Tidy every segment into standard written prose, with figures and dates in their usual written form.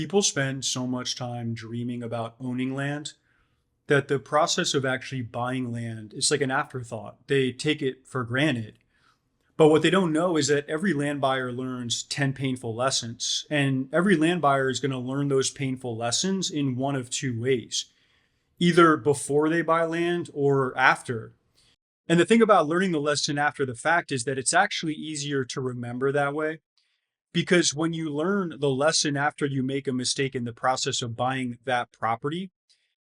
People spend so much time dreaming about owning land that the process of actually buying land is like an afterthought. They take it for granted. But what they don't know is that every land buyer learns 10 painful lessons, and every land buyer is going to learn those painful lessons in one of two ways, either before they buy land or after. And the thing about learning the lesson after the fact is that it's actually easier to remember that way. Because when you learn the lesson after you make a mistake in the process of buying that property,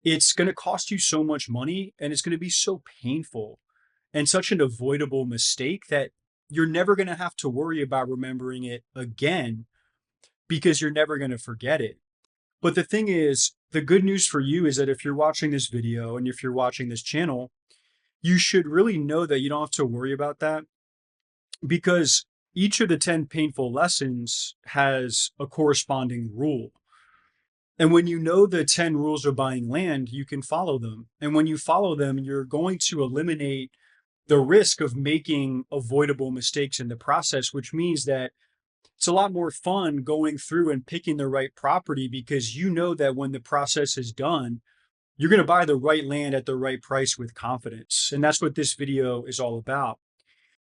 it's going to cost you so much money and it's going to be so painful and such an avoidable mistake that you're never going to have to worry about remembering it again because you're never going to forget it. But the thing is, the good news for you is that if you're watching this video and if you're watching this channel, you should really know that you don't have to worry about that because each of the 10 painful lessons has a corresponding rule. And when you know the 10 rules of buying land, you can follow them. And when you follow them, you're going to eliminate the risk of making avoidable mistakes in the process, which means that it's a lot more fun going through and picking the right property because you know that when the process is done, you're going to buy the right land at the right price with confidence. And that's what this video is all about.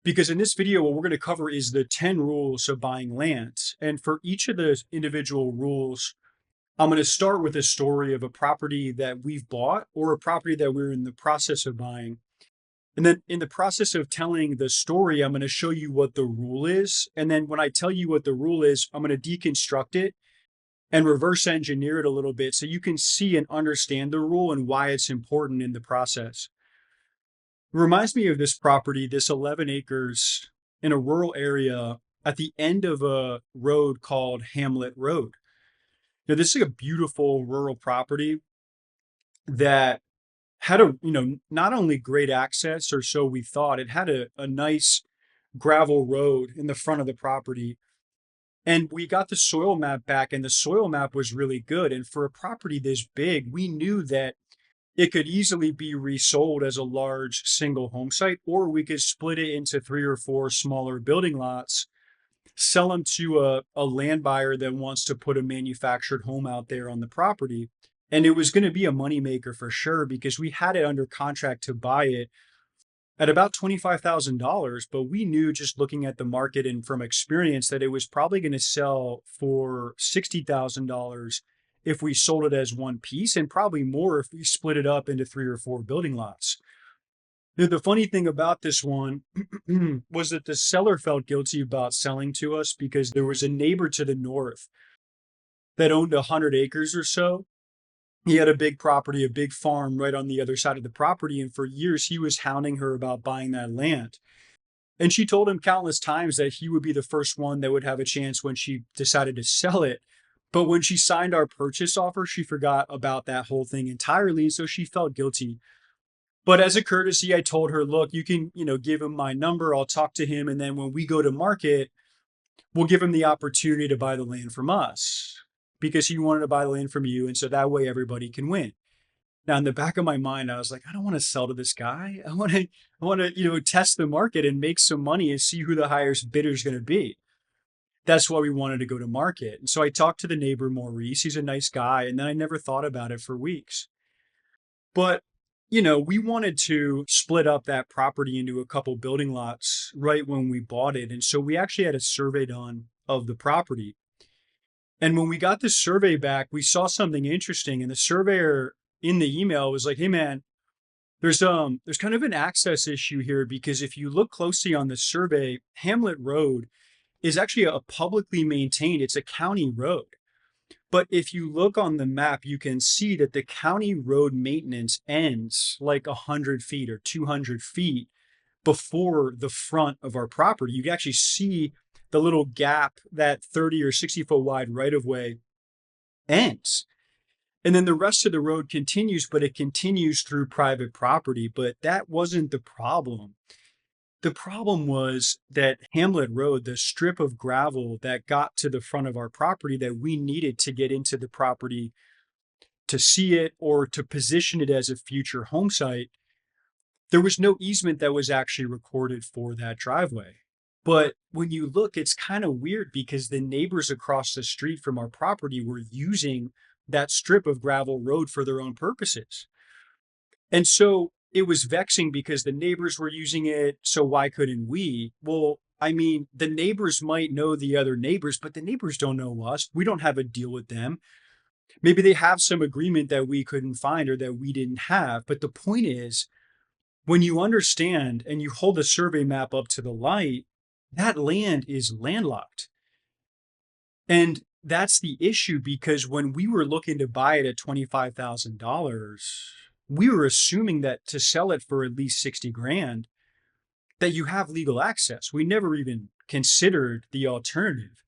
Because in this video, what we're going to cover is the 10 rules of buying land. And for each of the individual rules, I'm going to start with a story of a property that we've bought or a property that we're in the process of buying. And then in the process of telling the story, I'm going to show you what the rule is. And then when I tell you what the rule is, I'm going to deconstruct it and reverse engineer it a little bit so you can see and understand the rule and why it's important in the process. It reminds me of this property, this 11 acres in a rural area at the end of a road called Hamlet Road. Now, this is a beautiful rural property that had not only great access, or so we thought, it had a nice gravel road in the front of the property. And we got the soil map back, and the soil map was really good. And for a property this big, we knew that it could easily be resold as a large single home site, or we could split it into 3 or 4 smaller building lots, sell them to a land buyer that wants to put a manufactured home out there on the property. And it was going to be a moneymaker for sure because we had it under contract to buy it at about $25,000. But we knew just looking at the market and from experience that it was probably going to sell for $60,000 if we sold it as one piece, and probably more if we split it up into 3 or 4 building lots. The funny thing about this one was that the seller felt guilty about selling to us because there was a neighbor to the north that owned 100 acres or so. He had a big property, a big farm right on the other side of the property. And for years, he was hounding her about buying that land. And she told him countless times that he would be the first one that would have a chance when she decided to sell it. But when she signed our purchase offer, she forgot about that whole thing entirely. So she felt guilty. But as a courtesy, I told her, look, you can, give him my number. I'll talk to him. And then when we go to market, we'll give him the opportunity to buy the land from us because he wanted to buy the land from you. And so that way everybody can win. Now, in the back of my mind, I was like, I don't want to sell to this guy. I want to, test the market and make some money and see who the highest bidder is going to be. That's why we wanted to go to market. And so I talked to the neighbor, Maurice. He's a nice guy. And then I never thought about it for weeks. But, we wanted to split up that property into a couple building lots right when we bought it. And so we actually had a survey done of the property. And when we got the survey back, we saw something interesting. And the surveyor in the email was like, hey, man, there's kind of an access issue here because if you look closely on the survey, Hamlet Road is actually a publicly maintained, it's a county road. But if you look on the map, you can see that the county road maintenance ends like 100 feet or 200 feet before the front of our property. You can actually see the little gap that 30 or 60 foot wide right of way ends. And then the rest of the road continues, but it continues through private property. But that wasn't the problem. The problem was that Hamlet Road, the strip of gravel that got to the front of our property that we needed to get into the property to see it or to position it as a future home site, there was no easement that was actually recorded for that driveway. But when you look, it's kind of weird because the neighbors across the street from our property were using that strip of gravel road for their own purposes. And so it was vexing because the neighbors were using it. So why couldn't we? Well, I mean, the neighbors might know the other neighbors, but the neighbors don't know us. We don't have a deal with them. Maybe they have some agreement that we couldn't find or that we didn't have. But the point is, when you understand and you hold a survey map up to the light, that land is landlocked. And that's the issue because when we were looking to buy it at $25,000, we were assuming that to sell it for at least 60 grand, that you have legal access. We never even considered the alternative.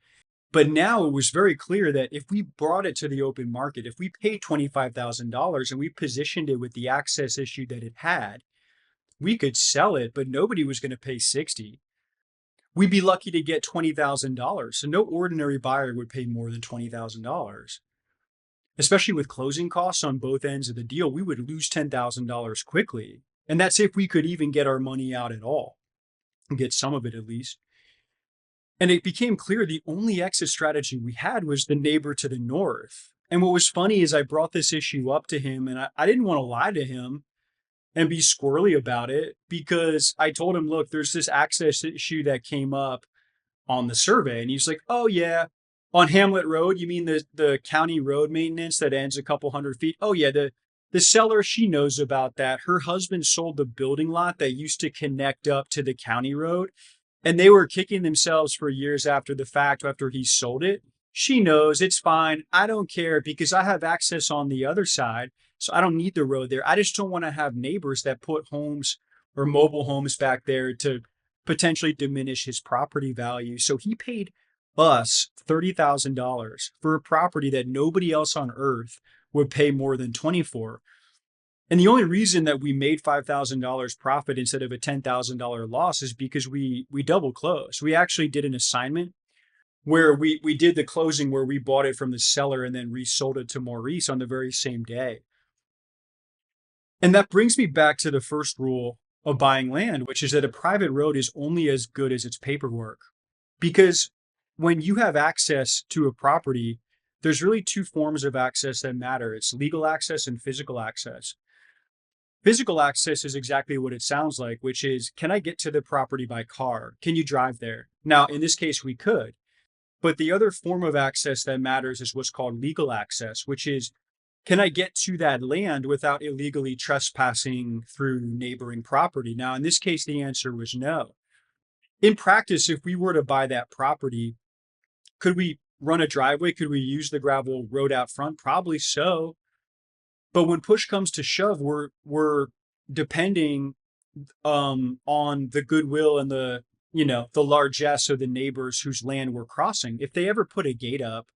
But now it was very clear that if we brought it to the open market, if we paid $25,000 and we positioned it with the access issue that it had, we could sell it, but nobody was going to pay 60. We'd be lucky to get $20,000. So no ordinary buyer would pay more than $20,000. Especially with closing costs on both ends of the deal, we would lose $10,000 quickly. And that's if we could even get our money out at all, and get some of it at least. And it became clear the only exit strategy we had was the neighbor to the north. And what was funny is I brought this issue up to him, and I didn't want to lie to him and be squirrely about it because I told him, look, there's this access issue that came up on the survey. And he's like, oh, yeah, on Hamlet Road, you mean the county road maintenance that ends a couple hundred feet? Oh, yeah, the seller, she knows about that. Her husband sold the building lot that used to connect up to the county road. And they were kicking themselves for years after the fact, after he sold it. She knows it's fine. I don't care because I have access on the other side. So I don't need the road there. I just don't want to have neighbors that put homes or mobile homes back there to potentially diminish his property value. So he paid us $30,000 for a property that nobody else on earth would pay more than 20 for. And the only reason that we made $5,000 profit instead of a $10,000 loss is because we double closed. We actually did an assignment where we did the closing where we bought it from the seller and then resold it to Maurice on the very same day. And that brings me back to the first rule of buying land, which is that a private road is only as good as its paperwork. Because when you have access to a property, there's really two forms of access that matter. It's legal access and physical access. Physical access is exactly what it sounds like, which is, can I get to the property by car? Can you drive there? Now, in this case, we could. But the other form of access that matters is what's called legal access, which is, can I get to that land without illegally trespassing through neighboring property? Now, in this case, the answer was no. In practice, if we were to buy that property, could we run a driveway? Could we use the gravel road out front? Probably so. But when push comes to shove, we're depending on the goodwill and the largesse of the neighbors whose land we're crossing. If they ever put a gate up,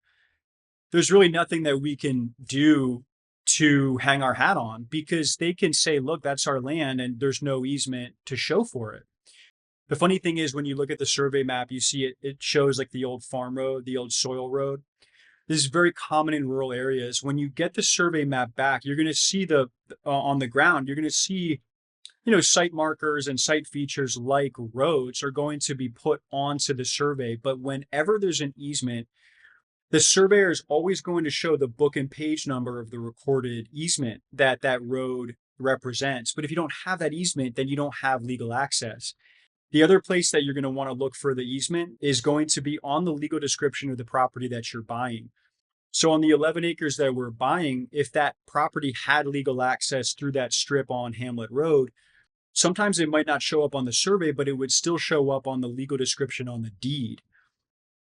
there's really nothing that we can do to hang our hat on because they can say, look, that's our land and there's no easement to show for it. The funny thing is when you look at the survey map, you see it shows like the old farm road, the old soil road. This is very common in rural areas. When you get the survey map back, you're going to see on the ground, you're going to see, site markers and site features like roads are going to be put onto the survey. But whenever there's an easement, the surveyor is always going to show the book and page number of the recorded easement that road represents. But if you don't have that easement, then you don't have legal access. The other place that you're going to want to look for the easement is going to be on the legal description of the property that you're buying. So on the 11 acres that we're buying, if that property had legal access through that strip on Hamlet Road, sometimes it might not show up on the survey, but it would still show up on the legal description on the deed.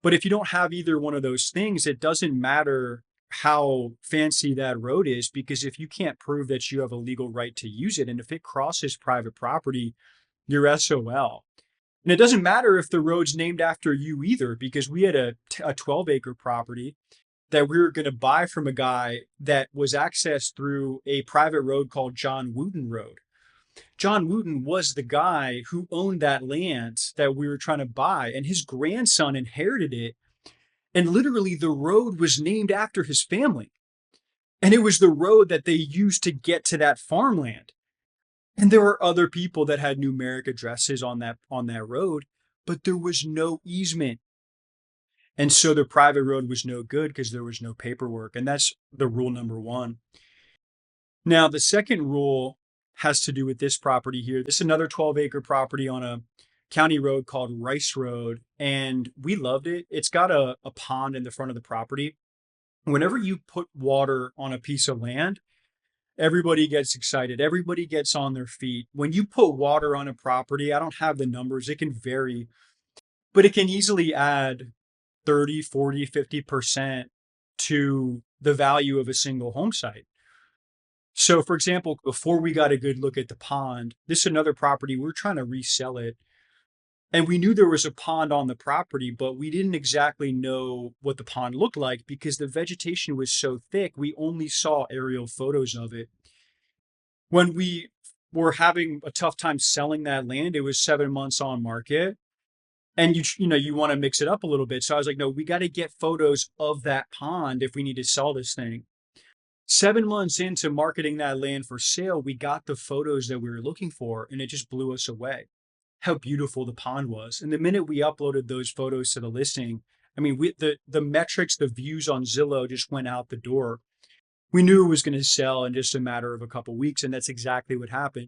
But if you don't have either one of those things, it doesn't matter how fancy that road is, because if you can't prove that you have a legal right to use it, and if it crosses private property, you're SOL. And it doesn't matter if the road's named after you either, because we had a 12-acre property that we were going to buy from a guy that was accessed through a private road called John Wooten Road. John Wooten was the guy who owned that land that we were trying to buy, and his grandson inherited it. And literally the road was named after his family. And it was the road that they used to get to that farmland. And there were other people that had numeric addresses on that road, but there was no easement. And so the private road was no good because there was no paperwork. And that's the rule number one. Now, the second rule has to do with this property here. This is another 12-acre property on a county road called Rice Road. And we loved it. It's got a pond in the front of the property. Whenever you put water on a piece of land, everybody gets excited. Everybody gets on their feet. When you put water on a property, I don't have the numbers, it can vary, but it can easily add 30, 40, 50% to the value of a single home site. So, for example, before we got a good look at the pond, this is another property, we're trying to resell it. And we knew there was a pond on the property, but we didn't exactly know what the pond looked like because the vegetation was so thick. We only saw aerial photos of it. When we were having a tough time selling that land, it was 7 months on market. And you want to mix it up a little bit. So I was like, no, we got to get photos of that pond if we need to sell this thing. 7 months into marketing that land for sale, we got the photos that we were looking for, and it just blew us away how beautiful the pond was. And the minute we uploaded those photos to the listing, I mean, the metrics, the views on Zillow just went out the door. We knew it was going to sell in just a matter of a couple of weeks, and that's exactly what happened.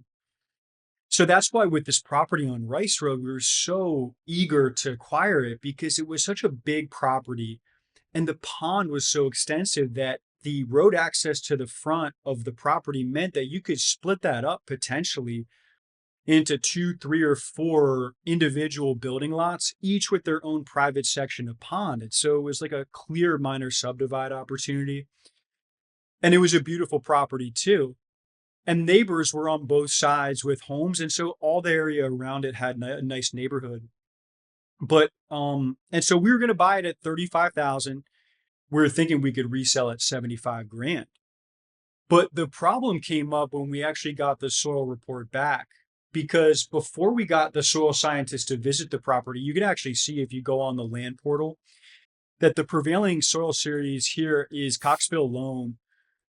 So that's why with this property on Rice Road, we were so eager to acquire it because it was such a big property and the pond was so extensive that the road access to the front of the property meant that you could split that up potentially into 2, 3, or 4 individual building lots, each with their own private section of pond. And so it was like a clear minor subdivide opportunity. And it was a beautiful property too. And neighbors were on both sides with homes. And so all the area around it had a nice neighborhood. But, and so we were going to buy it at 35,000. We were thinking we could resell at 75 grand. But the problem came up when we actually got the soil report back, because before we got the soil scientist to visit the property, you can actually see if you go on the land portal that the prevailing soil series here is Coxville loam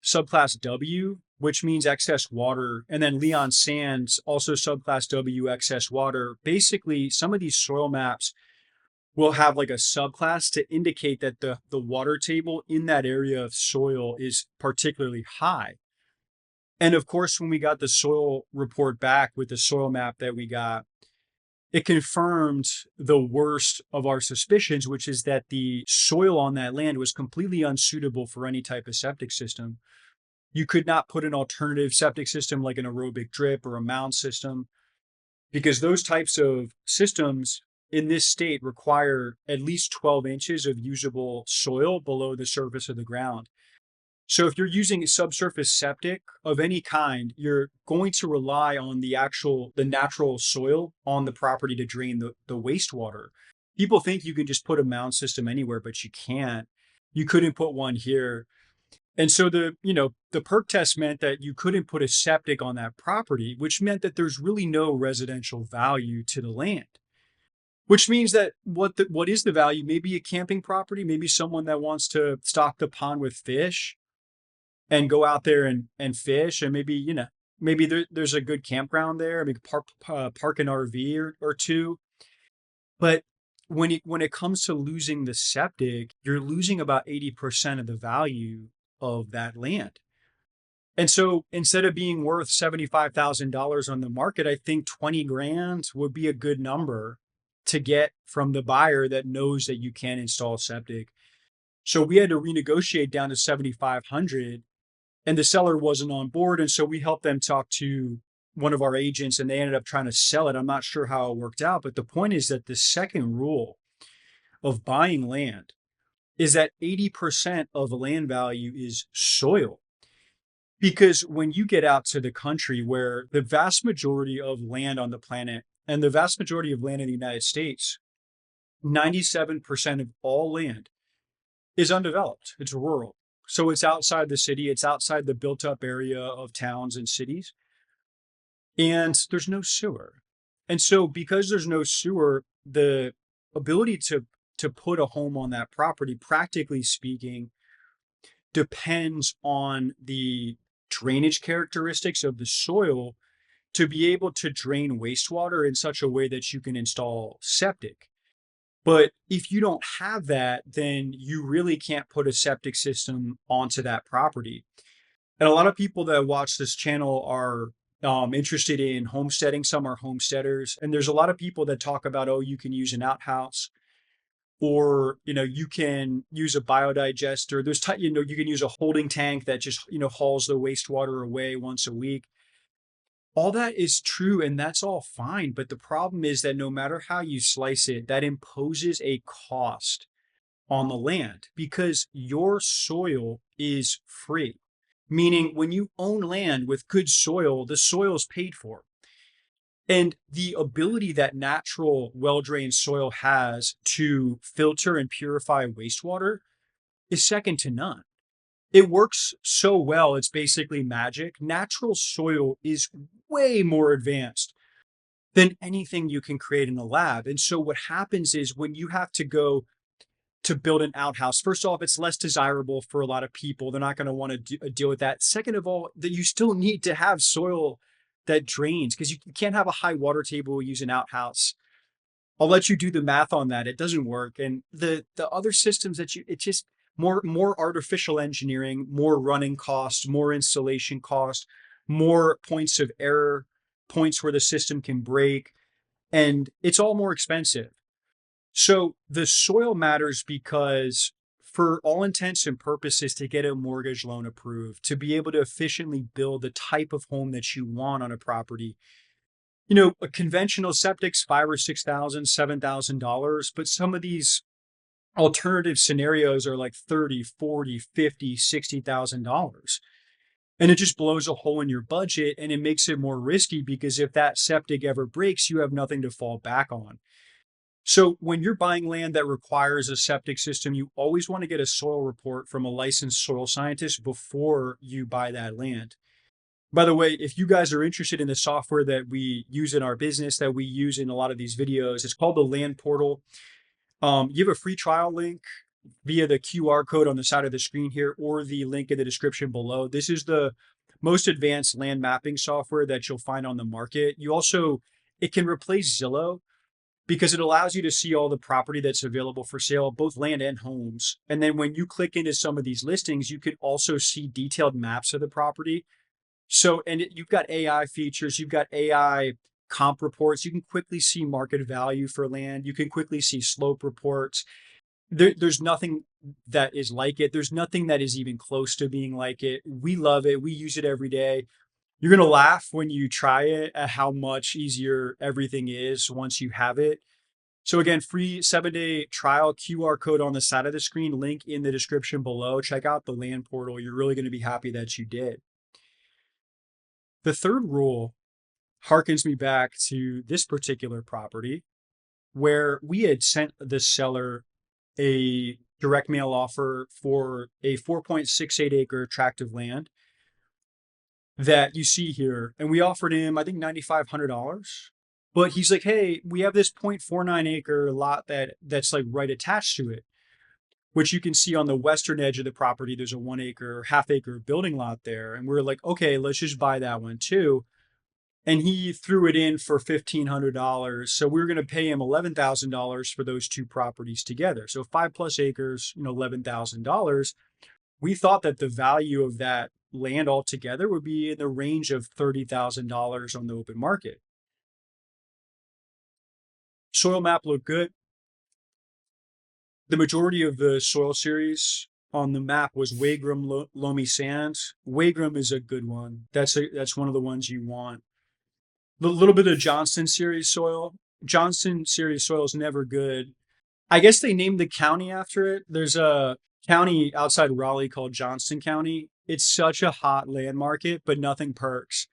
subclass W, which means excess water, and then Leon sands also subclass W, excess water. Basically, some of these soil maps will have like a subclass to indicate that the water table in that area of soil is particularly high. And of course, when we got the soil report back with the soil map that we got, it confirmed the worst of our suspicions, which is that the soil on that land was completely unsuitable for any type of septic system. You could not put an alternative septic system like an aerobic drip or a mound system, because those types of systems in this state require at least 12 inches of usable soil below the surface of the ground. So if you're using a subsurface septic of any kind, you're going to rely on the natural soil on the property to drain the wastewater. People think you can just put a mound system anywhere, but you can't. You couldn't put one here. And so the perk test meant that you couldn't put a septic on that property, which meant that there's really no residential value to the land. Which means that what is the value? Maybe a camping property, maybe someone that wants to stock the pond with fish and go out there and fish, and maybe there's a good campground there. I mean, park an RV or two. But when it comes to losing the septic, you're losing about 80% of the value of that land. And so instead of being worth $75,000 on the market, I think 20 grand would be a good number to get from the buyer that knows that you can install septic. So we had to renegotiate down to 7,500, and the seller wasn't on board. And so we helped them talk to one of our agents, and they ended up trying to sell it. I'm not sure how it worked out, but the point is that the second rule of buying land is that 80% of the land value is soil. Because when you get out to the country where the vast majority of land on the planet and the vast majority of land in the United States, 97% of all land is undeveloped. It's rural. So it's outside the city. It's outside the built up area of towns and cities. And there's no sewer. And so because there's no sewer, the ability to put a home on that property, practically speaking, depends on the drainage characteristics of the soil to be able to drain wastewater in such a way that you can install septic. But if you don't have that, then you really can't put a septic system onto that property. And a lot of people that watch this channel are interested in homesteading. Some are homesteaders. And there's a lot of people that talk about, oh, you can use an outhouse, or you can use a biodigester. You can use a holding tank that just hauls the wastewater away once a week. All that is true, and that's all fine, but the problem is that no matter how you slice it, that imposes a cost on the land because your soil is free. Meaning, when you own land with good soil, the soil is paid for. And the ability that natural well-drained soil has to filter and purify wastewater is second to none. It works so well, it's basically magic. Natural soil is way more advanced than anything you can create in a lab. And so what happens is when you have to go to build an outhouse, first off, it's less desirable for a lot of people. They're not going to want to deal with that. Second of all, that you still need to have soil that drains because you can't have a high water table use an outhouse. I'll let you do the math on that. It doesn't work. And the other systems it's just more artificial engineering, more running costs, more installation cost, more points of error, points where the system can break, and it's all more expensive. So the soil matters because for all intents and purposes, to get a mortgage loan approved, to be able to efficiently build the type of home that you want on a property, a conventional septic's $5,000 or $6,000, $7,000, but some of these alternative scenarios are like 30, 40, 50, $60,000. And it just blows a hole in your budget and it makes it more risky because if that septic ever breaks, you have nothing to fall back on. So when you're buying land that requires a septic system, you always want to get a soil report from a licensed soil scientist before you buy that land. By the way, if you guys are interested in the software that we use in our business, that we use in a lot of these videos, it's called the Land Portal. You have a free trial link via the QR code on the side of the screen here or the link in the description below. This is the most advanced land mapping software that you'll find on the market. It can replace Zillow because it allows you to see all the property that's available for sale, both land and homes. And then when you click into some of these listings, you can also see detailed maps of the property. You've got AI features, you've got AI comp reports. You can quickly see market value for land. You can quickly see slope reports. There's nothing that is like it. There's nothing that is even close to being like it. We love it. We use it every day. You're going to laugh when you try it at how much easier everything is once you have it. So again, free 7-day trial, QR code on the side of the screen, link in the description below. Check out the Land Portal. You're really going to be happy that you did. The third rule harkens me back to this particular property where we had sent the seller a direct mail offer for a 4.68 acre tract of land that you see here. And we offered him, I think, $9,500. But he's like, hey, we have this 0.49 acre lot that's like right attached to it, which you can see on the western edge of the property. There's a 1 acre, half acre building lot there. And we're like, okay, let's just buy that one too. And he threw it in for $1,500. So we were going to pay him $11,000 for those two properties together. So 5+ acres, $11,000. We thought that the value of that land altogether would be in the range of $30,000 on the open market. Soil map looked good. The majority of the soil series on the map was Wagram loamy sands. Wagram is a good one. That's one of the ones you want. A little bit of Johnston series soil. Johnston series soil is never good. I guess they named the county after it. There's a county outside Raleigh called Johnston County. It's such a hot land market, but nothing perks.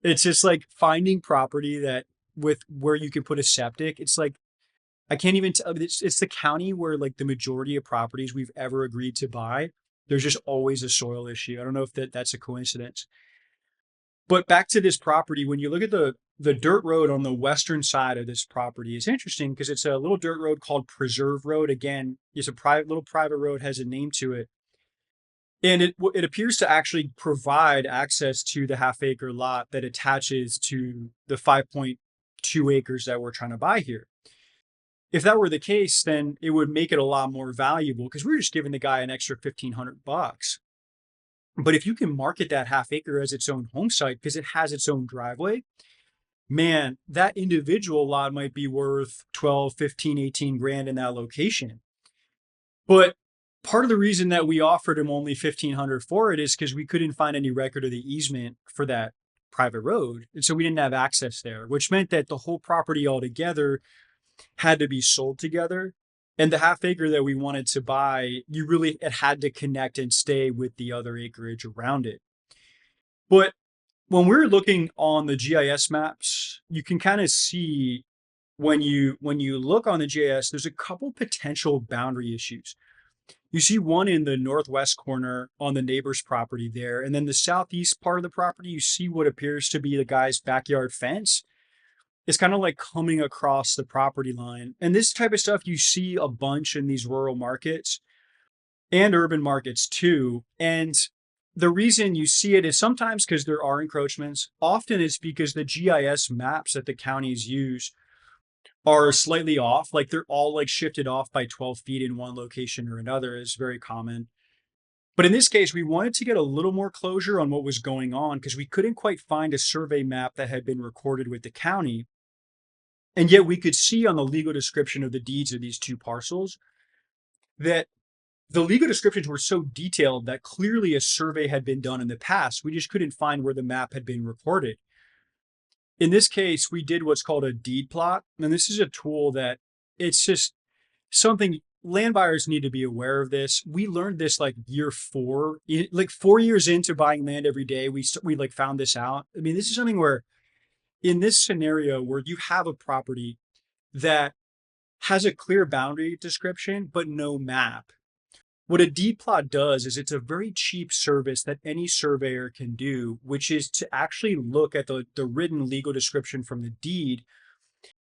It's just like finding property that with where you can put a septic. It's like, I can't even tell. It's the county where like the majority of properties we've ever agreed to buy, there's just always a soil issue. I don't know if that's a coincidence. But back to this property, when you look at the dirt road on the western side of this property, it's interesting because it's a little dirt road called Preserve Road. Again, it's a little private road, has a name to it. And it appears to actually provide access to the half acre lot that attaches to the 5.2 acres that we're trying to buy here. If that were the case, then it would make it a lot more valuable because we're just giving the guy an extra $1,500. But if you can market that half acre as its own home site because it has its own driveway, man, that individual lot might be worth 12, 15, 18 grand in that location. But part of the reason that we offered him only 1,500 for it is because we couldn't find any record of the easement for that private road. And so we didn't have access there, which meant that the whole property altogether had to be sold together. And the half acre that we wanted to buy, it had to connect and stay with the other acreage around it. But when we're looking on the GIS maps, you can kind of see when you look on the GIS, there's a couple potential boundary issues. You see one in the northwest corner on the neighbor's property there, and then the southeast part of the property, you see what appears to be the guy's backyard fence. It's kind of like coming across the property line. And this type of stuff you see a bunch in these rural markets and urban markets too. And the reason you see it is sometimes because there are encroachments. Often it's because the GIS maps that the counties use are slightly off. Like they're all like shifted off by 12 feet in one location or another is very common. But in this case, we wanted to get a little more closure on what was going on because we couldn't quite find a survey map that had been recorded with the county. And yet we could see on the legal description of the deeds of these two parcels that the legal descriptions were so detailed that clearly a survey had been done in the past. We just couldn't find where the map had been recorded. In this case, we did what's called a deed plot. And this is a tool that it's just something land buyers need to be aware of this. We learned this like year 4, like 4 years into buying land every day. We like found this out. I mean, this is something where in this scenario where you have a property that has a clear boundary description, but no map. What a deed plot does is it's a very cheap service that any surveyor can do, which is to actually look at the written legal description from the deed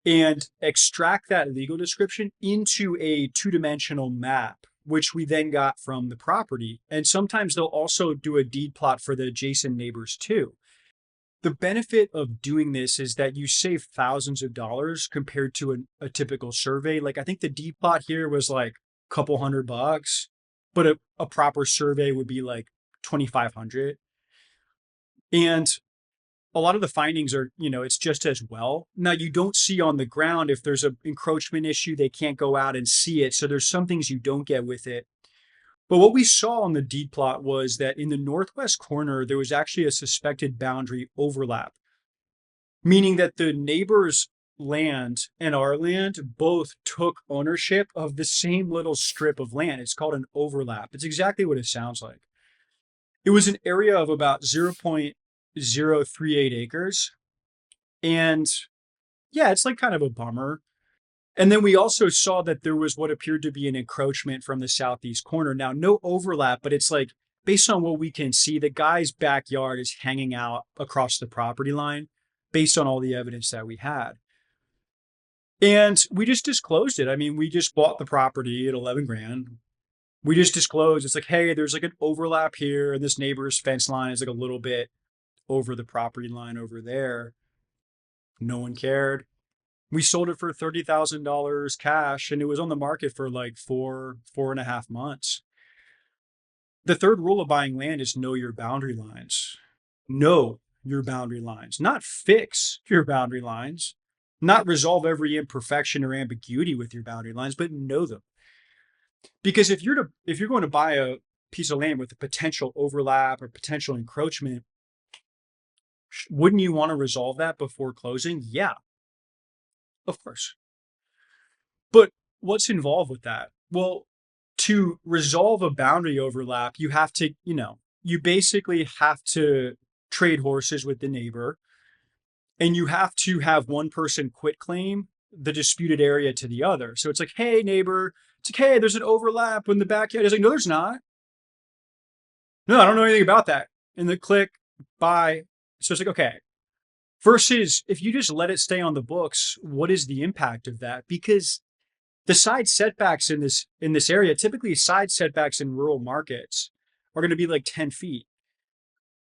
and extract that legal description into a 2-dimensional map, which we then got from the property. And sometimes they'll also do a deed plot for the adjacent neighbors too. The benefit of doing this is that you save thousands of dollars compared to a typical survey. Like I think the deed plot here was like a couple $100, but a proper survey would be like 2,500. And a lot of the findings are, it's just as well. Now you don't see on the ground if there's an encroachment issue, they can't go out and see it. So there's some things you don't get with it. But what we saw on the deed plot was that in the northwest corner, there was actually a suspected boundary overlap, meaning that the neighbor's land and our land both took ownership of the same little strip of land. It's called an overlap. It's exactly what it sounds like. It was an area of about 0.038 acres. And yeah, it's like kind of a bummer. And then we also saw that there was what appeared to be an encroachment from the southeast corner. Now, no overlap, but it's like, based on what we can see, the guy's backyard is hanging out across the property line based on all the evidence that we had. And we just disclosed it. I mean, we just bought the property at 11 grand. We just disclosed, it's like, hey, there's like an overlap here, and this neighbor's fence line is like a little bit over the property line over there. No one cared. We sold it for $30,000 cash, and it was on the market for like 4.5 months. The third rule of buying land is know your boundary lines. Know your boundary lines, not fix your boundary lines, not resolve every imperfection or ambiguity with your boundary lines, but know them. Because if you're going to buy a piece of land with a potential overlap or potential encroachment, wouldn't you want to resolve that before closing? Yeah. Of course. But what's involved with that? Well, to resolve a boundary overlap, you have to, you basically have to trade horses with the neighbor, and you have to have one person quit claim the disputed area to the other. So it's like, hey, neighbor, it's like, hey, there's an overlap in the backyard. It's like, no, there's not. No, I don't know anything about that. And the click, buy. So it's like, okay. Versus if you just let it stay on the books, what is the impact of that? Because the side setbacks in this area, typically side setbacks in rural markets, are going to be like 10 feet.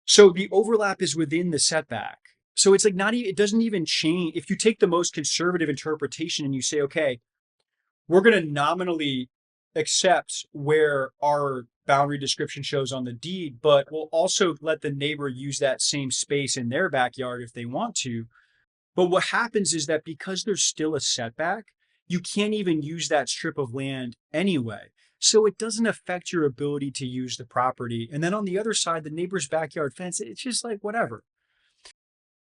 So the overlap is within the setback. So it's like not even, it doesn't even change. If you take the most conservative interpretation and you say, okay, we're going to nominally accept where our boundary description shows on the deed, but we'll also let the neighbor use that same space in their backyard if they want to. But what happens is that because there's still a setback, you can't even use that strip of land anyway. So it doesn't affect your ability to use the property. And then on the other side, the neighbor's backyard fence, it's just like whatever.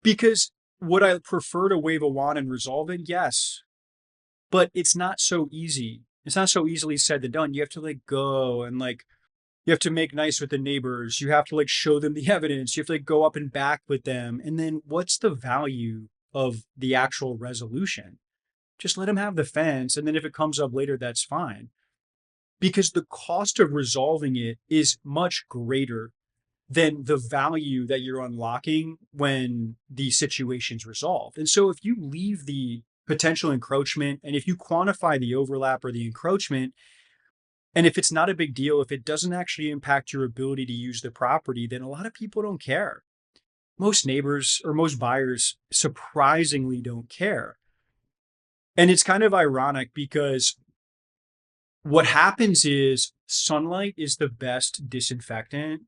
Because would I prefer to wave a wand and resolve it? Yes. But it's not so easy. It's not so easily said than done. You have to like go and like you have to make nice with the neighbors. You have to like show them the evidence. You have to like go up and back with them. And then what's the value of the actual resolution? Just let them have the fence. And then if it comes up later, that's fine. Because the cost of resolving it is much greater than the value that you're unlocking when the situation's resolved. And so if you leave the potential encroachment and if you quantify the overlap or the encroachment, and if it's not a big deal, if it doesn't actually impact your ability to use the property, then a lot of people don't care. Most neighbors or most buyers surprisingly don't care. And it's kind of ironic because what happens is sunlight is the best disinfectant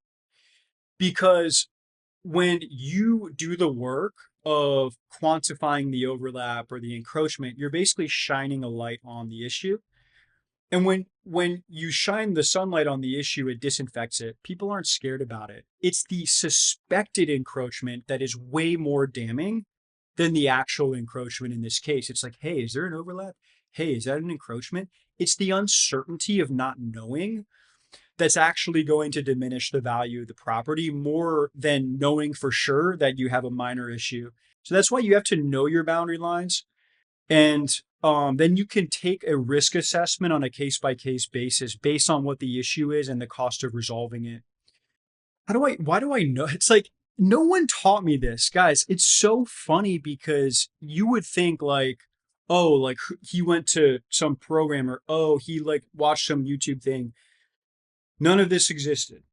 because when you do the work of quantifying the overlap or the encroachment, you're basically shining a light on the issue. And when you shine the sunlight on the issue, it disinfects it. People aren't scared about it. It's the suspected encroachment that is way more damning than the actual encroachment in this case. It's like, hey, is there an overlap? Hey, is that an encroachment? It's the uncertainty of not knowing that's actually going to diminish the value of the property more than knowing for sure that you have a minor issue. So that's why you have to know your boundary lines. And then you can take a risk assessment on a case by case basis based on what the issue is and the cost of resolving it. Why do I know? It's like, no one taught me this, guys. It's so funny because you would think like, oh, like he went to some programmer. Oh, he like watched some YouTube thing. None of this existed.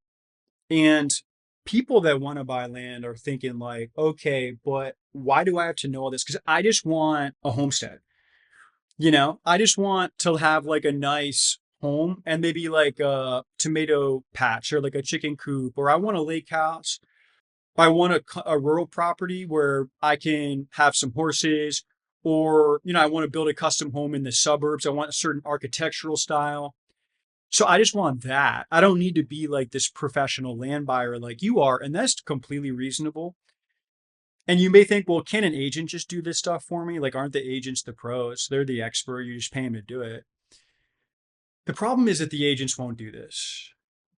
And people that want to buy land are thinking like, okay, but why do I have to know all this? Because I just want a homestead. I just want to have like a nice home and maybe like a tomato patch or like a chicken coop, or I want a lake house. I want a rural property where I can have some horses, or, I want to build a custom home in the suburbs. I want a certain architectural style. So I just want that. I don't need to be like this professional land buyer like you are. And that's completely reasonable. And you may think, well, can an agent just do this stuff for me? Like, aren't the agents the pros? They're the expert. You just pay them to do it. The problem is that the agents won't do this.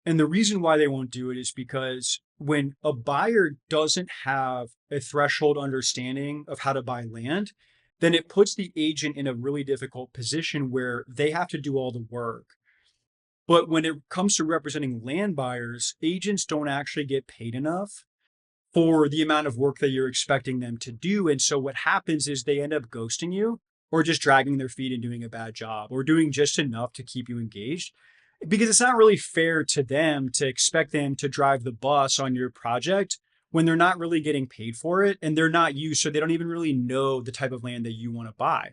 And the reason why they won't do it is because when a buyer doesn't have a threshold understanding of how to buy land, then it puts the agent in a really difficult position where they have to do all the work. But when it comes to representing land buyers, agents don't actually get paid enough for the amount of work that you're expecting them to do. And so what happens is they end up ghosting you or just dragging their feet and doing a bad job or doing just enough to keep you engaged. Because it's not really fair to them to expect them to drive the bus on your project when they're not really getting paid for it and they're not you. So they don't even really know the type of land that you want to buy.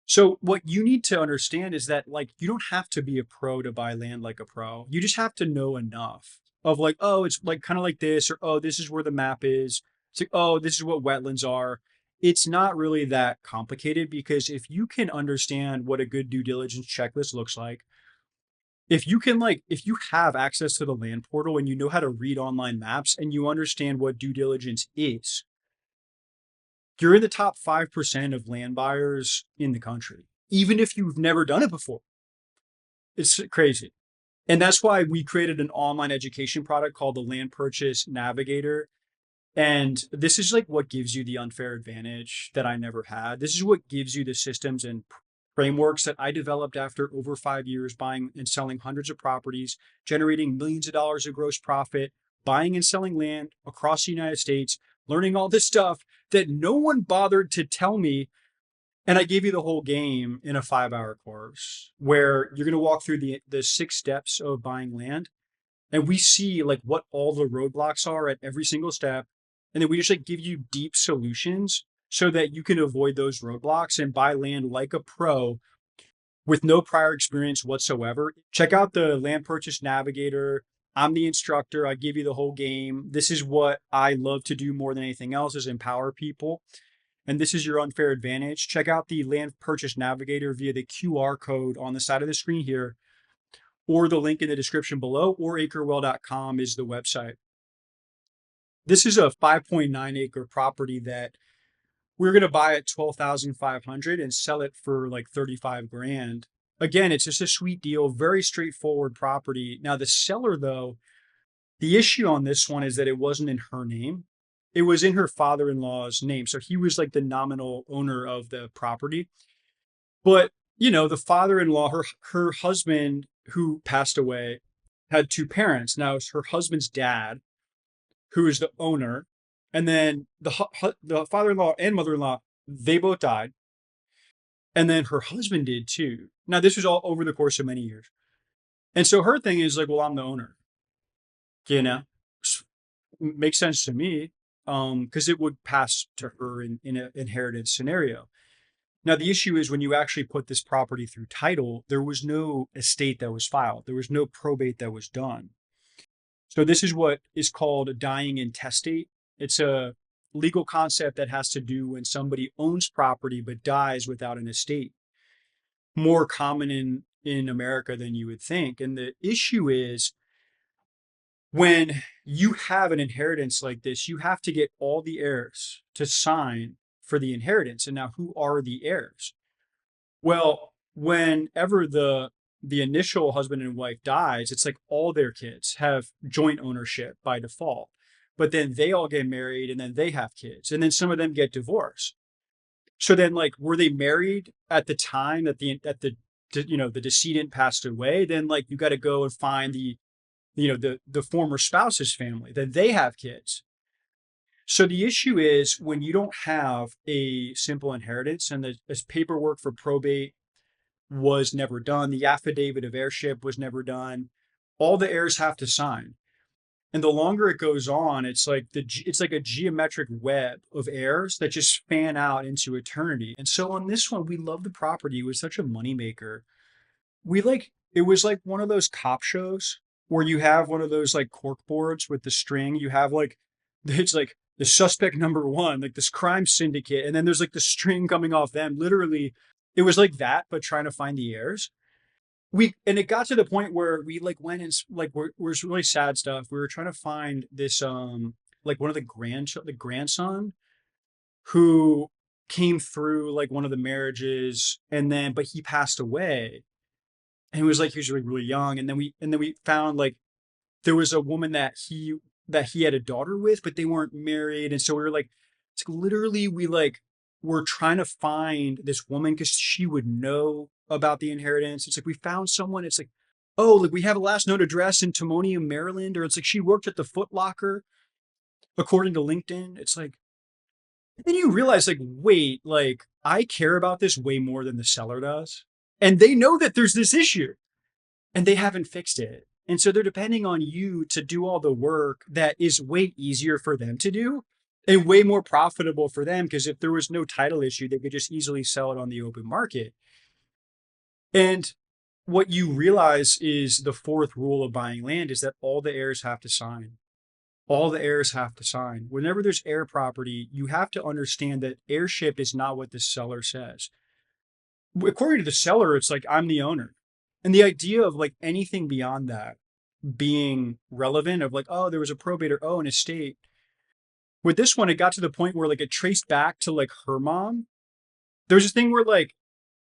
So what you need to understand is that like you don't have to be a pro to buy land like a pro. You just have to know enough of like, oh, it's like kind of like this, or oh, this is where the map is. It's like, oh, this is what wetlands are. It's not really that complicated because if you can understand what a good due diligence checklist looks like, if you have access to the land portal and you know how to read online maps and you understand what due diligence is, you're in the top 5% of land buyers in the country, even if you've never done it before. It's crazy. And that's why we created an online education product called the Land Purchase Navigator. And this is like what gives you the unfair advantage that I never had. This is what gives you the systems and frameworks that I developed after over 5 years buying and selling hundreds of properties, generating millions of dollars of gross profit, buying and selling land across the United States, learning all this stuff that no one bothered to tell me. And I gave you the whole game in a 5-hour course where you're going to walk through the 6 steps of buying land. and we see like what all the roadblocks are at every single step. And then we just like give you deep solutions so that you can avoid those roadblocks and buy land like a pro with no prior experience whatsoever. Check out the Land Purchase Navigator. I'm the instructor. I give you the whole game. This is what I love to do more than anything else is empower people. And this is your unfair advantage. Check out the Land Purchase Navigator via the QR code on the side of the screen here, or the link in the description below, or acrewell.com is the website. This is a 5.9 acre property that we're going to buy at 12,500 and sell it for like 35 grand. Again, it's just a sweet deal, very straightforward property. Now, the seller, though, the issue on this one is that it wasn't in her name. It was in her father-in-law's name. So he was like the nominal owner of the property. But, you know, the father-in-law, her husband who passed away, had two parents. Now, it's her husband's dad, who is the owner, and then the father-in-law and mother-in-law, they both died. And then her husband did too. Now, this was all over the course of many years. And so her thing is like, well, I'm the owner. You know, makes sense to me, because it would pass to her in an inheritance scenario. Now, the issue is when you actually put this property through title, there was no estate that was filed. There was no probate that was done. So this is what is called a dying intestate. It's a legal concept that has to do when somebody owns property but dies without an estate. More common in America than you would think. And the issue is when you have an inheritance like this, you have to get all the heirs to sign for the inheritance. And now, who are the heirs? Well, whenever the initial husband and wife dies, it's like all their kids have joint ownership by default. But then they all get married and then they have kids. And then some of them get divorced. So then like, were they married at the time that the decedent passed away? Then like you got to go and find the former spouse's family. Then they have kids. So the issue is when you don't have a simple inheritance and this paperwork for probate was never done, the affidavit of heirship was never done, all the heirs have to sign. And the longer it goes on, it's like a geometric web of heirs that just fan out into eternity. And so on this one, we love the property. It was such a moneymaker. It was like one of those cop shows where you have one of those like cork boards with the string. You have like, it's like the suspect number one, like this crime syndicate. And then there's like the string coming off them. Literally, it was like that, but trying to find the heirs. And it got to the point where we like went and like was really sad stuff. We were trying to find this like one of the grandson who came through like one of the marriages, and then but he passed away, and he was really, really young. And then we found like there was a woman that he had a daughter with, but they weren't married. And so we were like, it's literally we're trying to find this woman because she would know about the inheritance. It's like we found someone. It's like, oh, like we have a last known address in Timonium, Maryland, or it's like she worked at the Foot Locker, according to LinkedIn. It's like, and then you realize like, wait, like I care about this way more than the seller does, and they know that there's this issue, and they haven't fixed it. And so they're depending on you to do all the work that is way easier for them to do and way more profitable for them. Because if there was no title issue, they could just easily sell it on the open market. And what you realize is the fourth rule of buying land is that all the heirs have to sign. All the heirs have to sign. Whenever there's heir property, you have to understand that heirship is not what the seller says. According to the seller, it's like, I'm the owner. And the idea of like anything beyond that being relevant of like, oh, there was a probate or oh, an estate. With this one, it got to the point where like it traced back to like her mom. There's this thing where like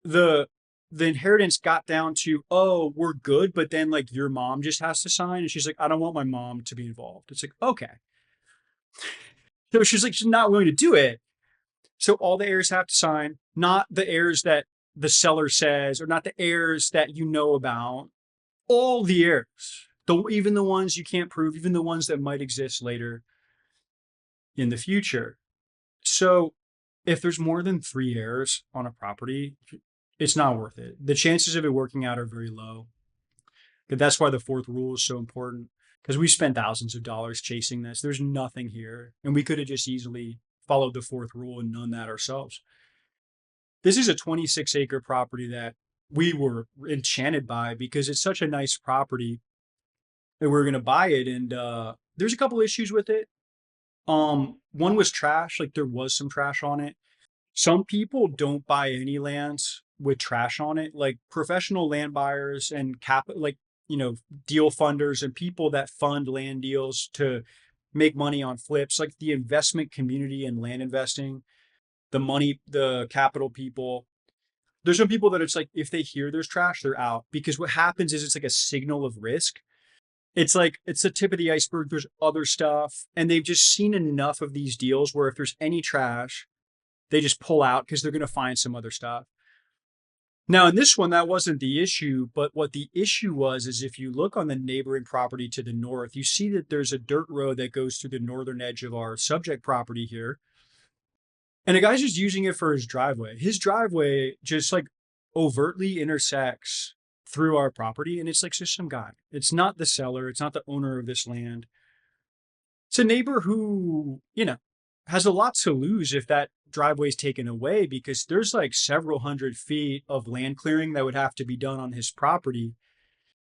the inheritance got down to, oh, we're good, but then like your mom just has to sign. And she's like, I don't want my mom to be involved. It's like, okay. So she's like, she's not willing to do it. So all the heirs have to sign, not the heirs that the seller says, or not the heirs that you know about, all the heirs, even the ones you can't prove, even the ones that might exist later in the future. So if there's more than 3 heirs on a property, it's not worth it. The chances of it working out are very low. But that's why the fourth rule is so important. because we spent thousands of dollars chasing this. There's nothing here. And we could have just easily followed the fourth rule and known that ourselves. This is a 26-acre property that we were enchanted by because it's such a nice property that we are going to buy it. And there's a couple issues with it. One was trash, like there was some trash on it. Some people don't buy any lands with trash on it, like professional land buyers and like, deal funders and people that fund land deals to make money on flips, like the investment community and land investing, the capital people. There's some people that it's like, if they hear there's trash, they're out, because what happens is it's like a signal of risk. It's like, it's the tip of the iceberg. There's other stuff. And they've just seen enough of these deals where if there's any trash, they just pull out because they're going to find some other stuff. Now, in this one, that wasn't the issue, but what the issue was is if you look on the neighboring property to the north, you see that there's a dirt road that goes through the northern edge of our subject property here. And the guy's just using it for his driveway. His driveway just like overtly intersects through our property. And it's like just some guy. It's not the seller. It's not the owner of this land. It's a neighbor who, has a lot to lose if that driveway is taken away, because there's like several hundred feet of land clearing that would have to be done on his property.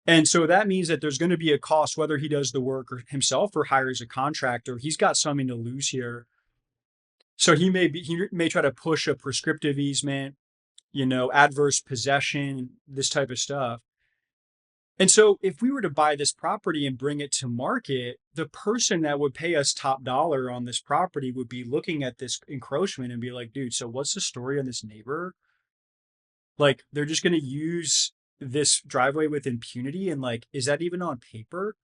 And so that means that there's going to be a cost, whether he does the work or himself or hires a contractor. He's got something to lose here. So he may try to push a prescriptive easement, adverse possession, this type of stuff. And so if we were to buy this property and bring it to market, the person that would pay us top dollar on this property would be looking at this encroachment and be like, dude, so what's the story on this neighbor? Like, they're just going to use this driveway with impunity. And like, is that even on paper?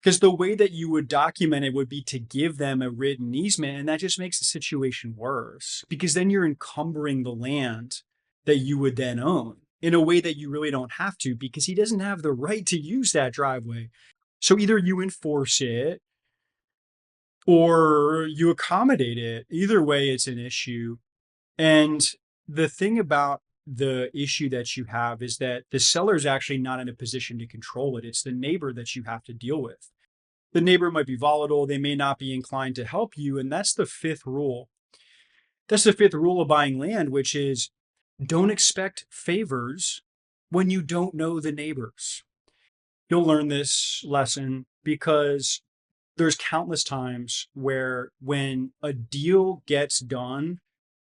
Because the way that you would document it would be to give them a written easement. And that just makes the situation worse, because then you're encumbering the land that you would then own in a way that you really don't have to, because he doesn't have the right to use that driveway. So either you enforce it or you accommodate it. Either way, it's an issue. And the thing about the issue that you have is that the seller is actually not in a position to control it. It's the neighbor that you have to deal with. The neighbor might be volatile. They may not be inclined to help you. And that's the fifth rule. That's the fifth rule of buying land, which is don't expect favors when you don't know the neighbors. You'll learn this lesson because there's countless times where when a deal gets done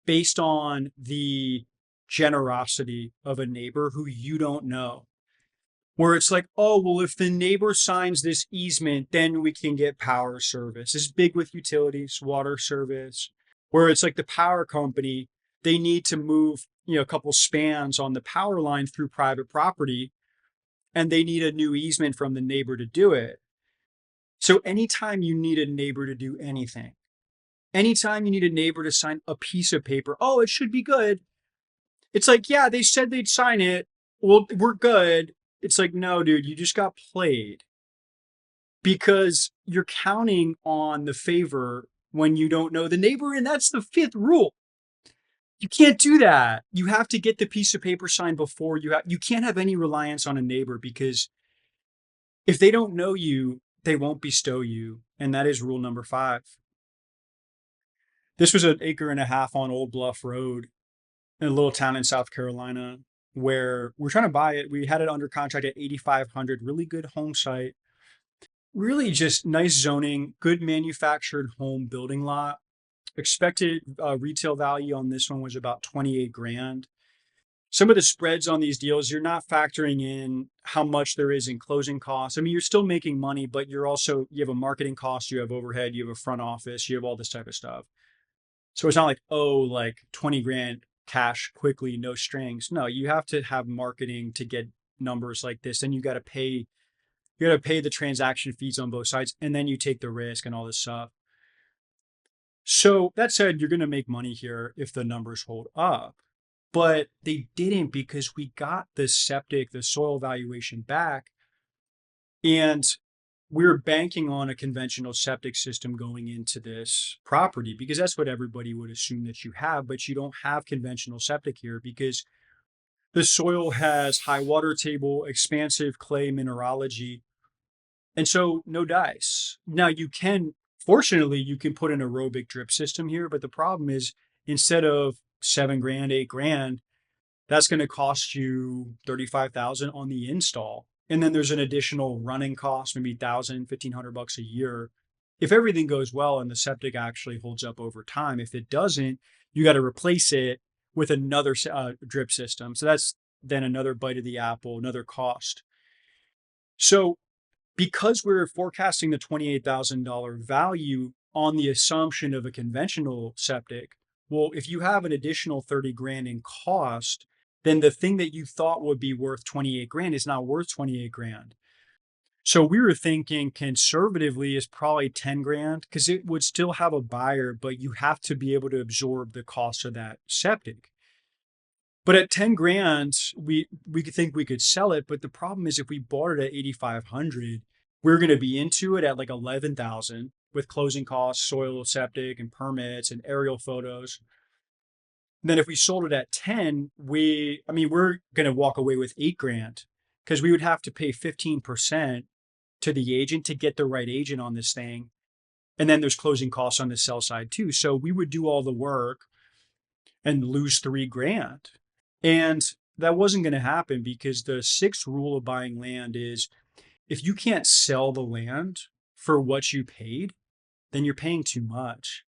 based on the generosity of a neighbor who you don't know, where it's like, oh, well, if the neighbor signs this easement, then we can get power service. It's big with utilities, water service, where it's like the power company, they need to move, a couple spans on the power line through private property, and they need a new easement from the neighbor to do it. So anytime you need a neighbor to do anything, anytime you need a neighbor to sign a piece of paper, oh, it should be good. It's like, yeah, they said they'd sign it. Well, we're good. It's like, no, dude, you just got played, because you're counting on the favor when you don't know the neighbor. And that's the fifth rule. You can't do that. You have to get the piece of paper signed before you can't have any reliance on a neighbor, because if they don't know you, they won't bestow you. And that is rule number 5. This was an acre and a half on Old Bluff Road in a little town in South Carolina, where we're trying to buy it. We had it under contract at 8,500, really good home site, really just nice zoning, good manufactured home building lot. Expected retail value on this one was about 28 grand. Some of the spreads on these deals, you're not factoring in how much there is in closing costs. I mean, you're still making money, but you have a marketing cost, you have overhead, you have a front office, you have all this type of stuff. So it's not like, oh, like 20 grand cash quickly, no strings. No, you have to have marketing to get numbers like this. Then you got to pay the transaction fees on both sides, and then you take the risk and all this stuff. So that said, you're going to make money here if the numbers hold up, but they didn't, because we got the soil valuation back, and we're banking on a conventional septic system going into this property, because that's what everybody would assume that you have, but you don't have conventional septic here, because the soil has high water table, expansive clay mineralogy, And so no dice. Now fortunately, you can put an aerobic drip system here, but the problem is instead of 7 grand, 8 grand, that's going to cost you 35,000 on the install. And then there's an additional running cost, maybe 1,000, 1,500 bucks a year. If everything goes well and the septic actually holds up over time, if it doesn't, you got to replace it with another drip system. So that's then another bite of the apple, another cost. So because we're forecasting the $28,000 value on the assumption of a conventional septic, well, if you have an additional 30 grand in cost, then the thing that you thought would be worth 28 grand is not worth 28 grand. So we were thinking conservatively is probably 10 grand because it would still have a buyer, but you have to be able to absorb the cost of that septic. But at 10 grand, we could think we could sell it. But the problem is if we bought it at 8,500, we're going to be into it at like 11,000 with closing costs, soil, septic, and permits and aerial photos. And then if we sold it at 10, we're going to walk away with 8 grand because we would have to pay 15% to the agent to get the right agent on this thing. And then there's closing costs on the sell side too. So we would do all the work and lose 3 grand. And that wasn't going to happen because the sixth rule of buying land is if you can't sell the land for what you paid, then you're paying too much.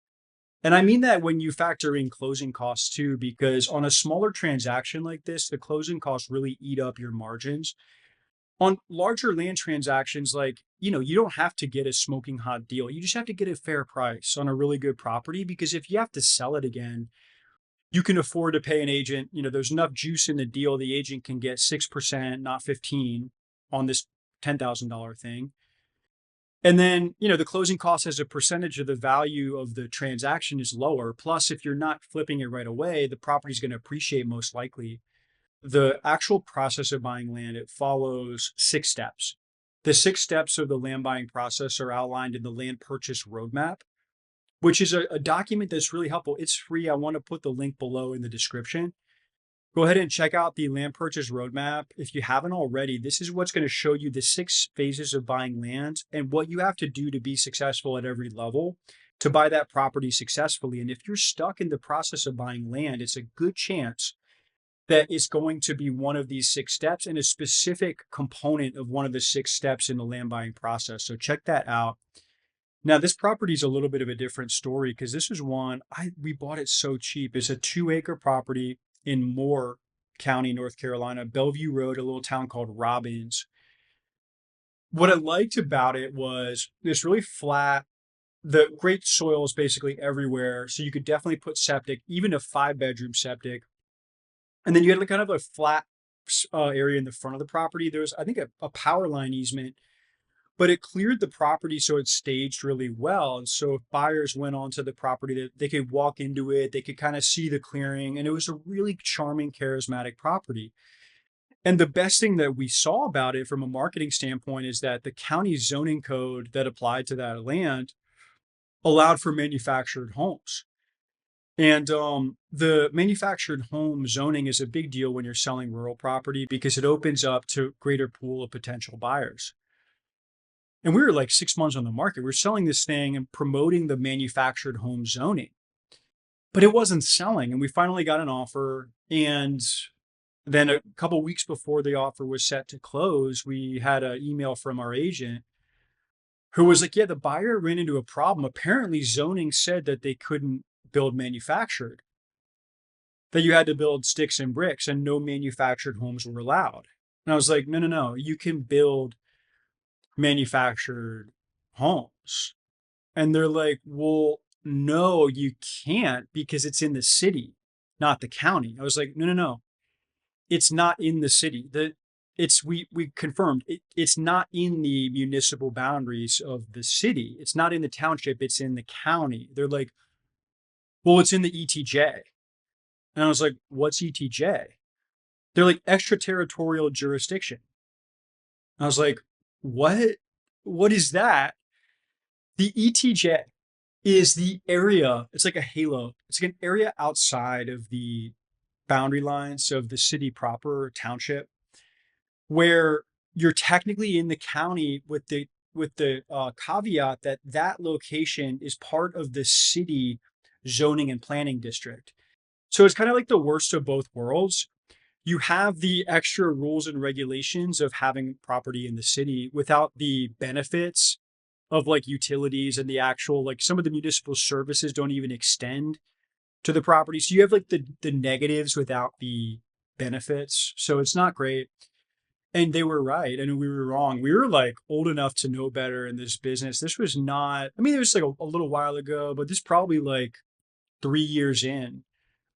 And I mean that when you factor in closing costs too, because on a smaller transaction like this, the closing costs really eat up your margins. On larger land transactions, like, you don't have to get a smoking hot deal. You just have to get a fair price on a really good property because if you have to sell it again, you can afford to pay an agent. There's enough juice in the deal. The agent can get 6%, not 15 on this $10,000 thing. And then, the closing cost as a percentage of the value of the transaction is lower. Plus, if you're not flipping it right away, the property is going to appreciate most likely. The actual process of buying land, it follows 6 steps. The 6 steps of the land buying process are outlined in the land purchase roadmap, which is a document that's really helpful. It's free. I want to put the link below in the description. Go ahead and check out the land purchase roadmap. If you haven't already, this is what's going to show you the 6 phases of buying land and what you have to do to be successful at every level to buy that property successfully. And if you're stuck in the process of buying land, it's a good chance that it's going to be one of these 6 steps and a specific component of one of the 6 steps in the land buying process. So check that out. Now, this property is a little bit of a different story because this is one we bought it so cheap. It's a 2-acre property in Moore County, North Carolina, Bellevue Road, a little town called Robbins. What I liked about it was this really flat, the great soil is basically everywhere. So you could definitely put septic, even a 5-bedroom septic. And then you had like kind of a flat area in the front of the property. There's, I think, a power line easement, but it cleared the property so it staged really well. And so if buyers went onto the property, they could walk into it, they could kind of see the clearing, and it was a really charming, charismatic property. And the best thing that we saw about it from a marketing standpoint is that the county zoning code that applied to that land allowed for manufactured homes. And the manufactured home zoning is a big deal when you're selling rural property because it opens up to greater pool of potential buyers. And we were like 6 months on the market. We're selling this thing and promoting the manufactured home zoning, but it wasn't selling. And we finally got an offer. And then a couple of weeks before the offer was set to close, we had an email from our agent who was like, yeah, the buyer ran into a problem. Apparently zoning said that they couldn't build manufactured, that you had to build sticks and bricks and no manufactured homes were allowed. And I was like, no, you can build manufactured homes. And they're like, well, no, you can't because it's in the city, not the county. I was like, no, it's not in the city. We confirmed it's not in the municipal boundaries of the city. It's not in the township. It's in the county. They're like, well, it's in the ETJ. And I was like, what's ETJ? They're like extraterritorial jurisdiction. I was like, what? What is that? The ETJ is the area. It's like a halo. It's like an area outside of the boundary lines of the city proper, township, where you're technically in the county with the with the caveat that that location is part of the city zoning and planning district. So it's kind of like the worst of both worlds. You have the extra rules and regulations of having property in the city without the benefits of like utilities, and the actual, like, some of the municipal services don't even extend to the property. So you have like the negatives without the benefits. So it's not great. And they were right, and we were wrong. We were like old enough to know better in this business. This was not, I mean, it was like a little while ago, but this probably like 3 years in.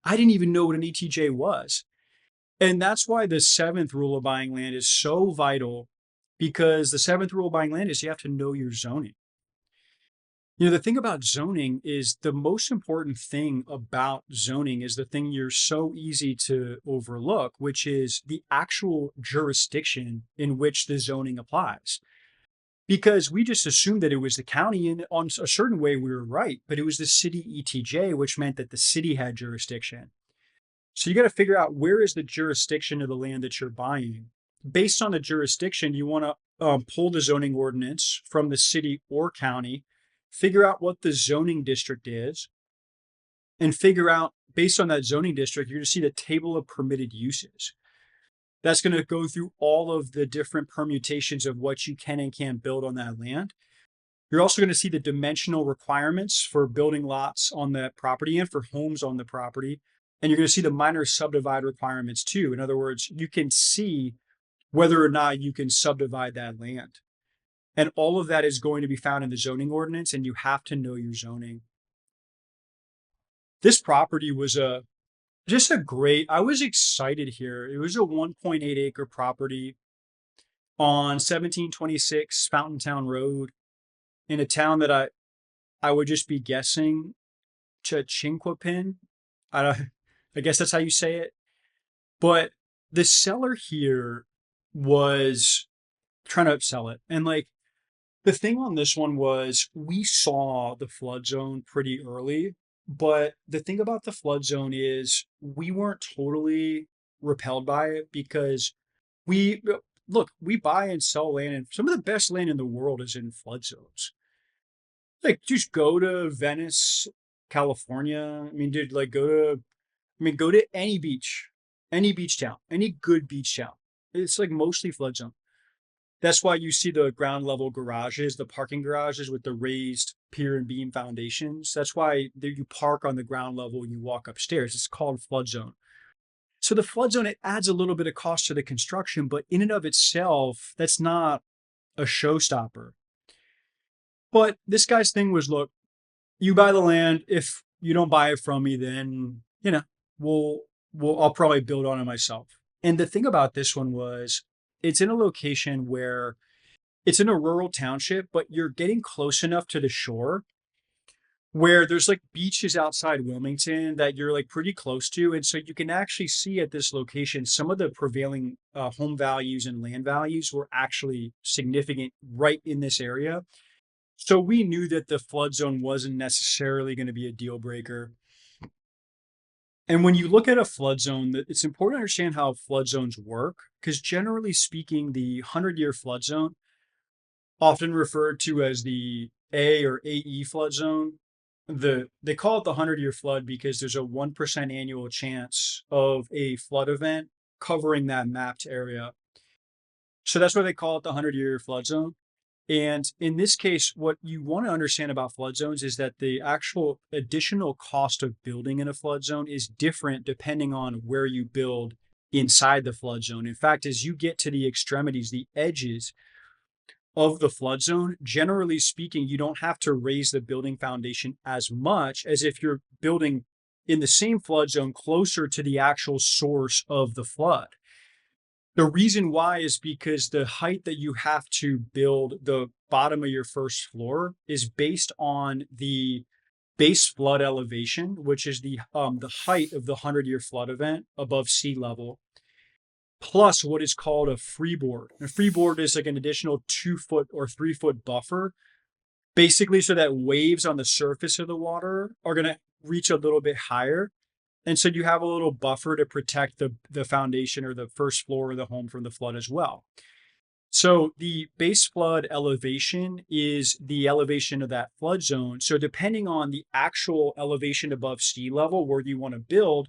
I didn't even know what an ETJ was. And that's why the seventh rule of buying land is so vital, because the seventh rule of buying land is you have to know your zoning. The thing about zoning is the most important thing about zoning is the thing you're so easy to overlook, which is the actual jurisdiction in which the zoning applies. Because we just assumed that it was the county, and on a certain way we were right, but it was the city ETJ, which meant that the city had jurisdiction. So you got to figure out where is the jurisdiction of the land that you're buying. Based on the jurisdiction, you want to pull the zoning ordinance from the city or county, figure out what the zoning district is, and figure out, based on that zoning district, you're going to see the table of permitted uses. That's going to go through all of the different permutations of what you can and can't build on that land. You're also going to see the dimensional requirements for building lots on that property and for homes on the property. And you're going to see the minor subdivide requirements too. In other words, you can see whether or not you can subdivide that land. And all of that is going to be found in the zoning ordinance, and you have to know your zoning. This property was just a great, I was excited here. It was a 1.8 acre property on 1726 Fountain Town Road in a town that I would just be guessing Chinquapin. I guess that's how you say it. But the seller here was trying to sell it. And like, the thing on this one was we saw the flood zone pretty early, but the thing about the flood zone is we weren't totally repelled by it, because we look, we buy and sell land, and some of the best land in the world is in flood zones. Like, just go to Venice, California. I mean, dude, like go to any beach town, any good beach town. It's like mostly flood zone. That's why you see the ground level garages, the parking garages with the raised pier and beam foundations. That's why you park on the ground level and you walk upstairs. It's called flood zone. So the flood zone, it adds a little bit of cost to the construction, but in and of itself, that's not a showstopper. But this guy's thing was, look, you buy the land. If you don't buy it from me, then, I'll probably build on it myself. And the thing about this one was, it's in a location where it's in a rural township, but you're getting close enough to the shore where there's like beaches outside Wilmington that you're like pretty close to. And so you can actually see at this location, some of the prevailing home values and land values were actually significant right in this area. So we knew that the flood zone wasn't necessarily going to be a deal breaker. And when you look at a flood zone, it's important to understand how flood zones work, because generally speaking, the 100-year flood zone, often referred to as the A or AE flood zone, they call it the 100-year flood because there's a 1% annual chance of a flood event covering that mapped area. So that's why they call it the 100-year flood zone. And in this case, what you want to understand about flood zones is that the actual additional cost of building in a flood zone is different depending on where you build inside the flood zone. In fact, as you get to the extremities, the edges of the flood zone, generally speaking, you don't have to raise the building foundation as much as if you're building in the same flood zone closer to the actual source of the flood. The reason why is because the height that you have to build the bottom of your first floor is based on the base flood elevation, which is the height of the 100-year flood event above sea level, plus what is called a freeboard. A freeboard is like an additional 2-foot or 3-foot buffer, basically so that waves on the surface of the water are going to reach a little bit higher. And so you have a little buffer to protect the foundation or the first floor of the home from the flood as well. So the base flood elevation is the elevation of that flood zone. So depending on the actual elevation above sea level where you want to build,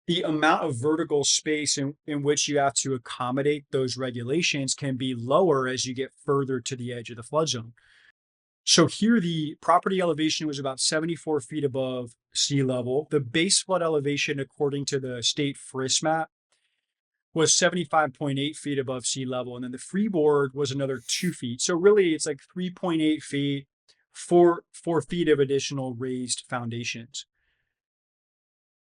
the amount of vertical space in which you have to accommodate those regulations can be lower as you get further to the edge of the flood zone. So here the property elevation was about 74 feet above sea level. The base flood elevation, according to the state FRIS map, was 75.8 feet above sea level. And then the freeboard was another 2 feet. So really it's like 3.8 feet, 4 feet of additional raised foundations.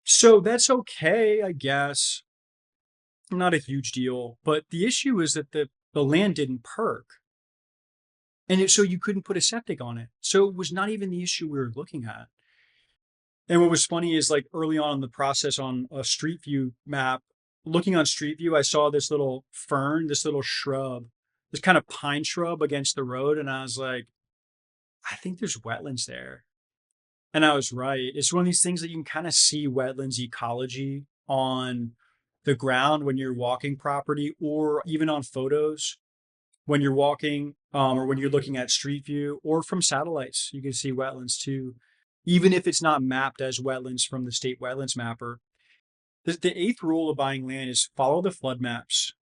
So that's okay, I guess. Not a huge deal. But the issue is that the land didn't perk. So you couldn't put a septic on it. So it was not even the issue we were looking at. And what was funny is like early on in the process on a Street View map, looking on Street View, I saw this little fern, this little shrub, this kind of pine shrub against the road. And I was like, I think there's wetlands there. And I was right. It's one of these things that you can kind of see wetlands ecology on the ground when you're walking property or even on photos when you're walking or when you're looking at Street View or from satellites. You can see wetlands too, even if it's not mapped as wetlands from the state wetlands mapper. The eighth rule of buying land is follow the flood maps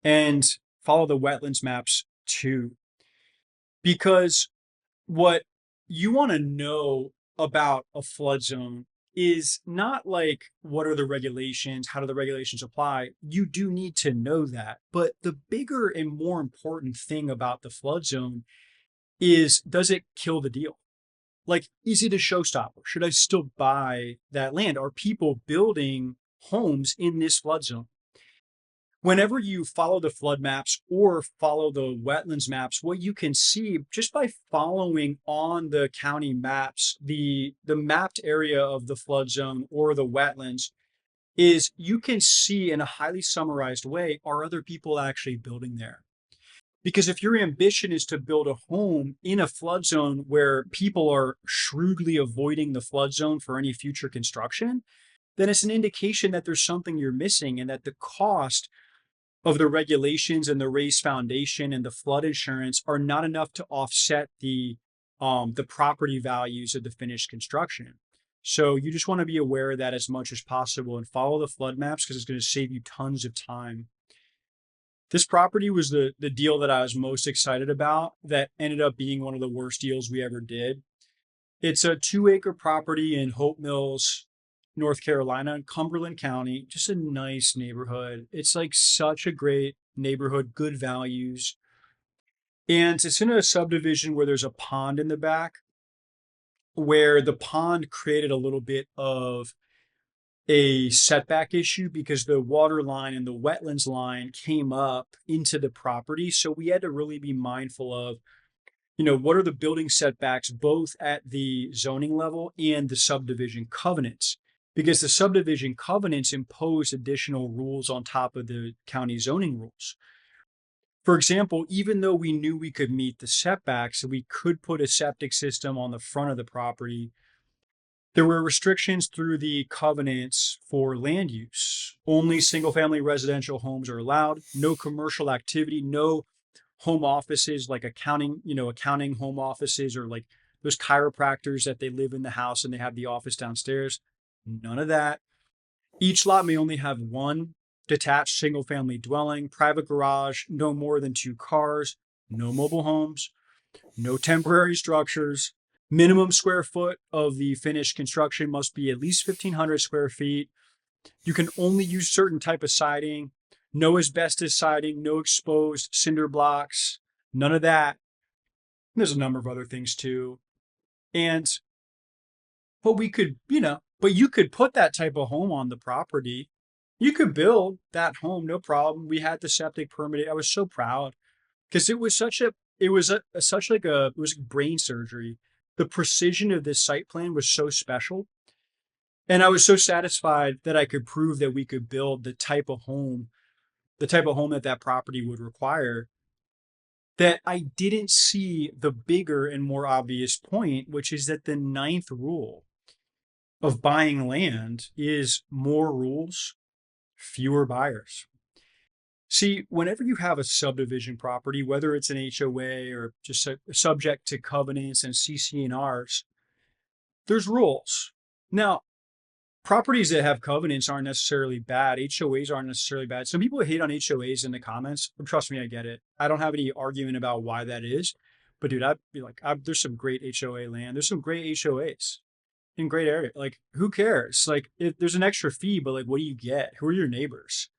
and follow the wetlands maps too. Because what you want to know about a flood zone is not like what are the regulations, how do the regulations apply? You do need to know that. But the bigger and more important thing about the flood zone is, does it kill the deal? Like, is it a showstopper? Should I still buy that land? Are people building homes in this flood zone? Whenever you follow the flood maps or follow the wetlands maps, what you can see just by following on the county maps, the mapped area of the flood zone or the wetlands, is you can see in a highly summarized way, are other people actually building there? Because if your ambition is to build a home in a flood zone where people are shrewdly avoiding the flood zone for any future construction, then it's an indication that there's something you're missing and that the cost of the regulations and the raised foundation and the flood insurance are not enough to offset the property values of the finished construction. So you just want to be aware of that as much as possible and follow the flood maps because it's going to save you tons of time. This property was the deal that I was most excited about that ended up being one of the worst deals we ever did. It's a 2-acre property in Hope Mills, North Carolina, in Cumberland County. Just a nice neighborhood. It's like such a great neighborhood, good values. And it's in a subdivision where there's a pond in the back, where the pond created a little bit of a setback issue because the water line and the wetlands line came up into the property. So we had to really be mindful of, what are the building setbacks both at the zoning level and the subdivision covenants? Because the subdivision covenants impose additional rules on top of the county zoning rules. For example, even though we knew we could meet the setbacks, we could put a septic system on the front of the property, there were restrictions through the covenants for land use. Only single-family residential homes are allowed, no commercial activity, no home offices like accounting home offices or like those chiropractors that they live in the house and they have the office downstairs. None of that. Each lot may only have one detached single-family dwelling, private garage, no more than 2 cars, no mobile homes, no temporary structures. Minimum square foot of the finished construction must be at least 1,500 square feet. You can only use certain type of siding, no asbestos siding, no exposed cinder blocks, none of that. And there's a number of other things too. But you could put that type of home on the property. You could build that home, no problem. We had the septic permitted. I was so proud because it was brain surgery. The precision of this site plan was so special. And I was so satisfied that I could prove that we could build the type of home that property would require, that I didn't see the bigger and more obvious point, which is that the 9th rule of buying land is more rules, fewer buyers. See, whenever you have a subdivision property, whether it's an HOA or just subject to covenants and CC&Rs, there's rules. Now, properties that have covenants aren't necessarily bad. HOAs aren't necessarily bad. Some people hate on HOAs in the comments. But trust me, I get it. I don't have any argument about why that is. But dude, I'd be like, there's some great HOA land. There's some great HOAs in great area. Like, who cares? Like, if there's an extra fee, but like, what do you get? Who are your neighbors?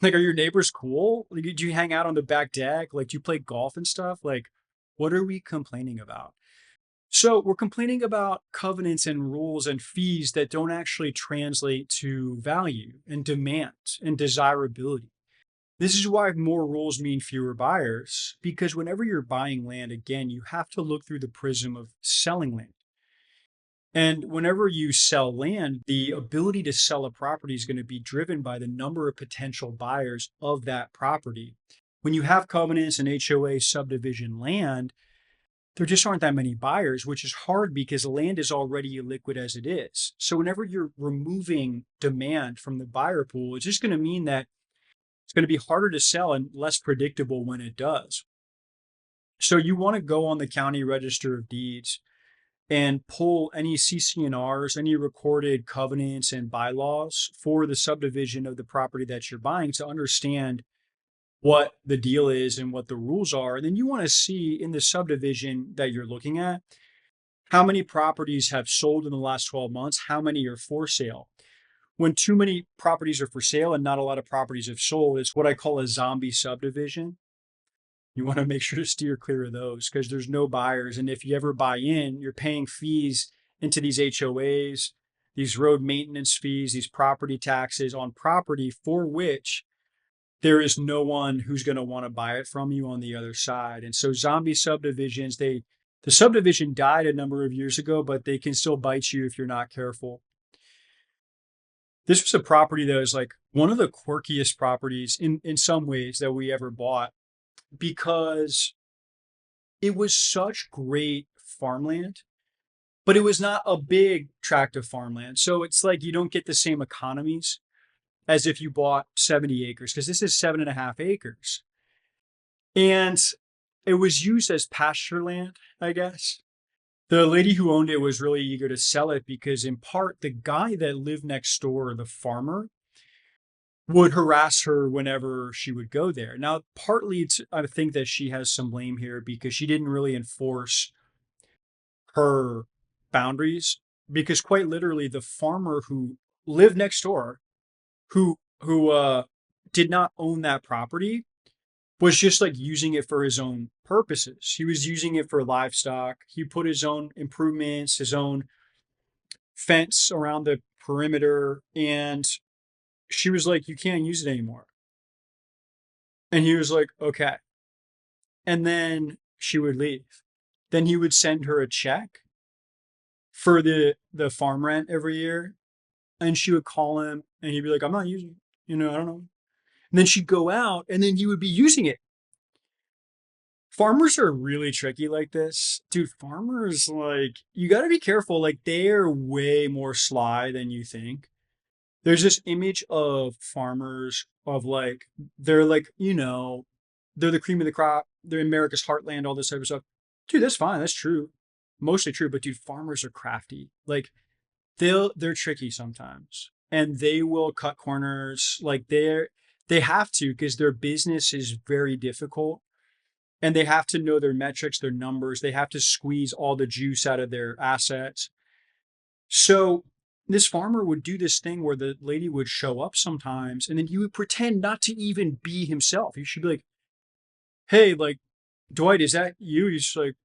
Like, are your neighbors cool? Like, do you hang out on the back deck? Like, do you play golf and stuff? Like, what are we complaining about? So we're complaining about covenants and rules and fees that don't actually translate to value and demand and desirability. This is why more rules mean fewer buyers, because whenever you're buying land, again, you have to look through the prism of selling land. And whenever you sell land, the ability to sell a property is going to be driven by the number of potential buyers of that property. When you have covenants and HOA subdivision land, there just aren't that many buyers, which is hard because land is already illiquid as it is. So whenever you're removing demand from the buyer pool, it's just going to mean that it's going to be harder to sell and less predictable when it does. So you want to go on the county register of deeds and pull any CC&Rs, any recorded covenants and bylaws for the subdivision of the property that you're buying to understand what the deal is and what the rules are. And then you want to see in the subdivision that you're looking at, how many properties have sold in the last 12 months, how many are for sale. When too many properties are for sale and not a lot of properties have sold, it's what I call a zombie subdivision. You want to make sure to steer clear of those because there's no buyers. And if you ever buy in, you're paying fees into these HOAs, these road maintenance fees, these property taxes on property for which there is no one who's going to want to buy it from you on the other side. And so zombie subdivisions, the subdivision died a number of years ago, but they can still bite you if you're not careful. This was a property that was like one of the quirkiest properties in some ways that we ever bought because it was such great farmland, but it was not a big tract of farmland. So it's like you don't get the same economies as if you bought 70 acres, because this is 7.5 acres. And it was used as pasture land, I guess. The lady who owned it was really eager to sell it because, in part, the guy that lived next door, the farmer, would harass her whenever she would go there. Now, partly, I think that she has some blame here because she didn't really enforce her boundaries. Because quite literally, the farmer who lived next door, who did not own that property, was just like using it for his own purposes. He was using it for livestock. He put his own improvements, his own fence around the perimeter, and she was like, "You can't use it anymore." And he was like, "Okay." And then she would leave. Then he would send her a check for the farm rent every year, and she would call him, and he'd be like, "I'm not using it. I don't know." And then she'd go out, and then he would be using it. Farmers are really tricky like this. Dude, farmers, like, you got to be careful. Like, they're way more sly than you think. There's this image of farmers of like, they're like, they're the cream of the crop. They're America's heartland, all this type of stuff. Dude, that's fine. That's true. Mostly true. But dude, farmers are crafty. Like, they're tricky sometimes. And they will cut corners. Like, they have to because their business is very difficult. And they have to know their metrics, their numbers. They have to squeeze all the juice out of their assets. So this farmer would do this thing where the lady would show up sometimes and then he would pretend not to even be himself. He should be like, "Hey, like, Dwight, is that you?" He's like,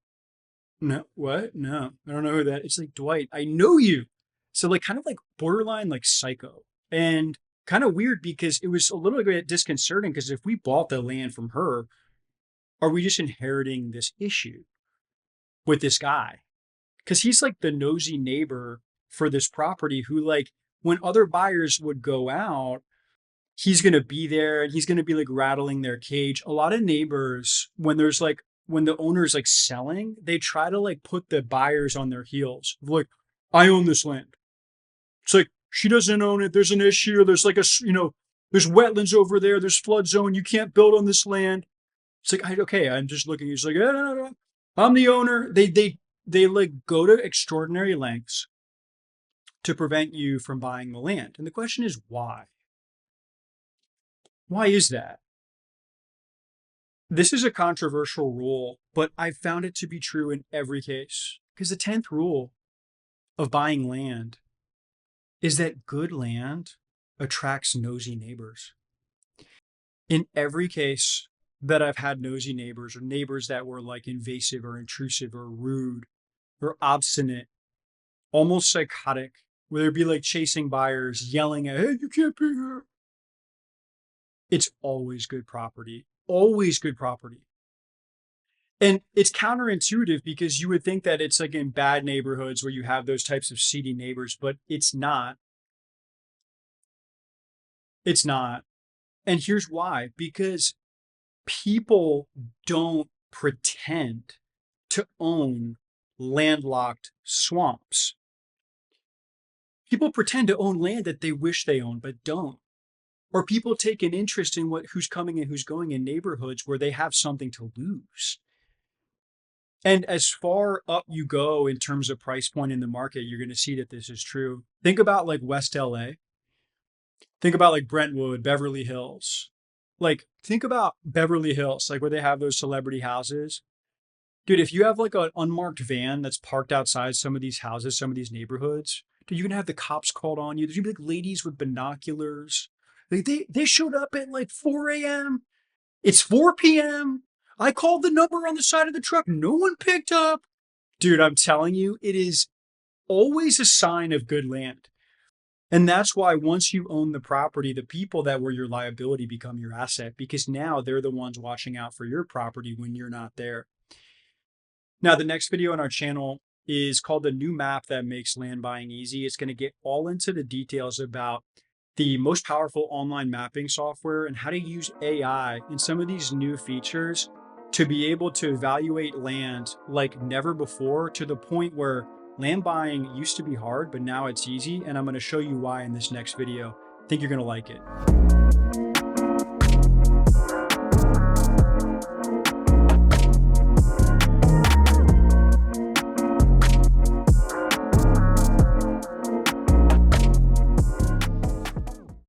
"No, what? No, I don't know who that." It's like, "Dwight, I know you." So like kind of like borderline like psycho and kind of weird because it was a little bit disconcerting because if we bought the land from her, are we just inheriting this issue with this guy? Because he's like the nosy neighbor for this property who, like, when other buyers would go out, he's going to be there and he's going to be like rattling their cage. A lot of neighbors, when the owner's like selling, they try to like put the buyers on their heels. Like, "I own this land." It's like, "She doesn't own it. There's an issue. There's like There's wetlands over there. There's flood zone. You can't build on this land. It's like, okay, I'm just looking. He's like, no. I'm the owner. They like go to extraordinary lengths to prevent you from buying the land. And the question is why? Why is that? This is a controversial rule, but I've found it to be true in every case. Because the 10th rule of buying land is that good land attracts nosy neighbors. In every case that I've had nosy neighbors or neighbors that were like invasive or intrusive or rude or obstinate, almost psychotic, where they'd be like chasing buyers, yelling at, hey, you can't be here. It's always good property, always good property. And it's counterintuitive because you would think that it's like in bad neighborhoods where you have those types of seedy neighbors, but it's not. It's not. And here's why, because people don't pretend to own landlocked swamps. People pretend to own land that they wish they owned, but don't. Or people take an interest in who's coming and who's going in neighborhoods where they have something to lose. And as far up you go in terms of price point in the market, you're going to see that this is true. Think about like West LA. Think about like Brentwood, Beverly Hills. Like, think about Beverly Hills, like where they have those celebrity houses. Dude, if you have like an unmarked van that's parked outside some of these houses, some of these neighborhoods, dude, you're going to have the cops called on you. There's going to be like ladies with binoculars. Like they showed up at like 4 a.m. It's 4 p.m. I called the number on the side of the truck. No one picked up. Dude, I'm telling you, it is always a sign of good land. And that's why once you own the property, the people that were your liability become your asset because now they're the ones watching out for your property when you're not there. Now, the next video on our channel is called The New Map That Makes Land Buying Easy. It's going to get all into the details about the most powerful online mapping software and how to use AI and some of these new features to be able to evaluate land like never before, to the point where land buying used to be hard, but now it's easy. And I'm going to show you why in this next video. I think you're going to like it.